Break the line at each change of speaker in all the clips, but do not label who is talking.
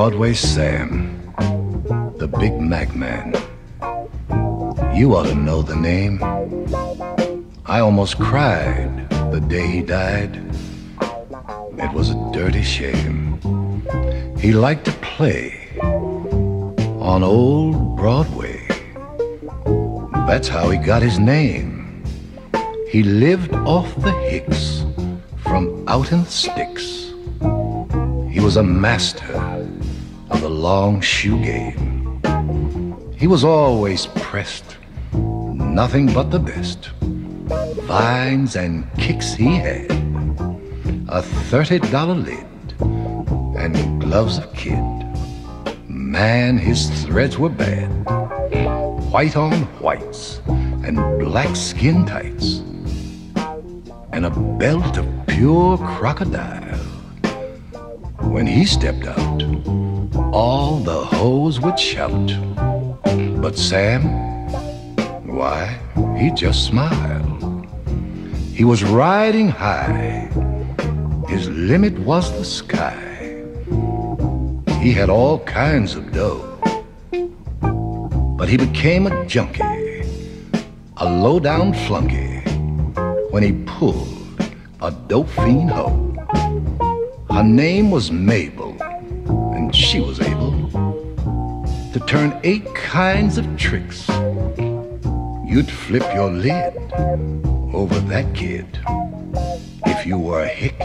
Broadway Sam, the Big Mac Man. You ought to know the name. I almost cried the day he died. It was a dirty shame. He liked to play on old Broadway. That's how he got his name. He lived off the hicks from out in the sticks. He was a master of the long shoe game. He was always pressed, nothing but the best. Vines and kicks he had, a $30 lid, and gloves of kid. Man, his threads were bad, white on whites and black skin tights, and a belt of pure crocodile. When he stepped out, all the hoes would shout. But Sam, why, he just smiled. He was riding high. His limit was the sky. He had all kinds of dough. But he became a junkie, a low-down flunky, when he pulled a dope fiend hoe. Her name was Mabel, and she was able to turn 8 kinds of tricks. You'd flip your lid over that kid if you were a hick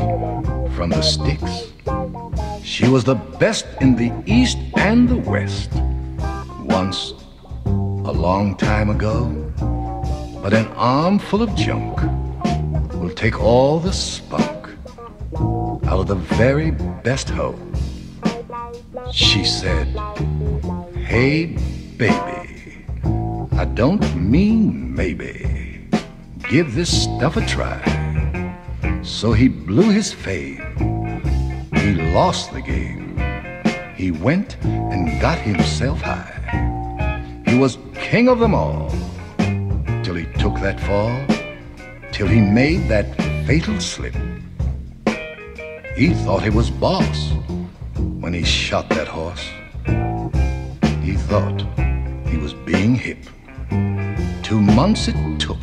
from the sticks. She was the best in the East and the West. Once, a long time ago, but an armful of junk will take all the spunk out of the very best hoe. She said, "Hey, baby, I don't mean maybe. Give this stuff a try." So he blew his fame. He lost the game. He went and got himself high. He was king of them all, till he took that fall, till he made that fatal slip. He thought he was boss when he shot that horse. He thought he was being hip. 2 months it took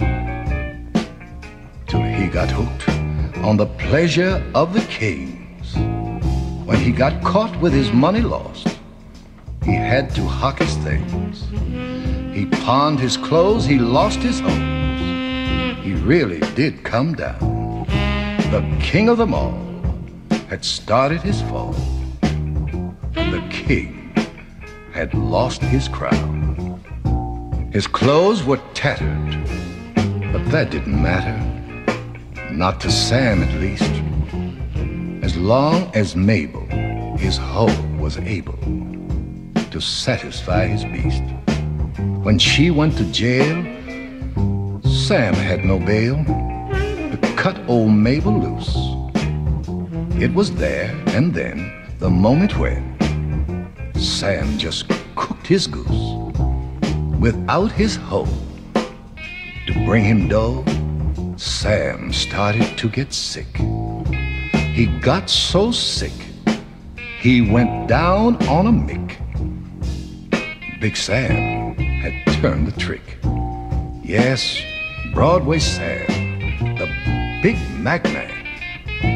till he got hooked on the pleasure of the kings. When he got caught with his money lost, he had to hock his things. He pawned his clothes, he lost his homes. He really did come down. The king of them all had started his fall. The king had lost his crown. His clothes were tattered, but that didn't matter. Not to Sam, at least. As long as Mabel, his hoe, was able to satisfy his beast. When she went to jail, Sam had no bail to cut old Mabel loose. It was there and then, the moment when Sam just cooked his goose. Without his hoe to bring him dough, Sam started to get sick. He got so sick, he went down on a mick. Big Sam had turned the trick. Yes, Broadway Sam, the Big Mac Man,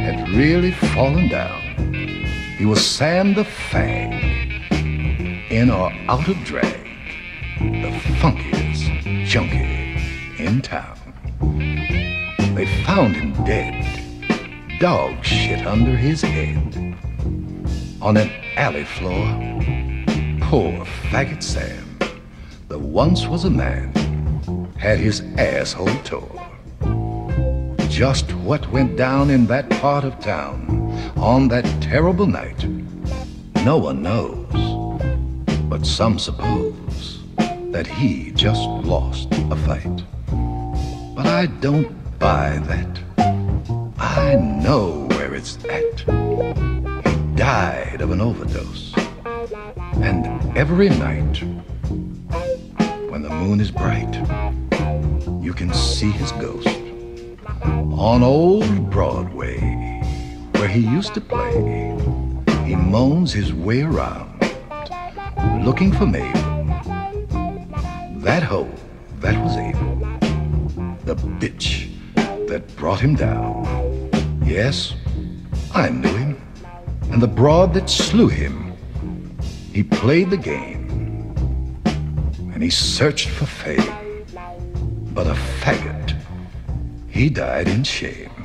had really fallen down. He was Sam the Fang, in or out of drag, the funkiest junkie in town. They found him dead, dog shit under his head, on an alley floor. Poor faggot Sam, that once was a man, had his asshole tore. Just what went down in that part of town on that terrible night, no one knows, but some suppose that he just lost a fight. But I don't buy that. I know where it's at. He died of an overdose. And every night, when the moon is bright, you can see his ghost on old Broadway, where he used to play. he moans his way around, looking for Mabel. That hoe, that was Abel, the bitch that brought him down. Yes, I knew him, and the broad that slew him. He played the game, and he searched for fame, but a faggot, he died in shame.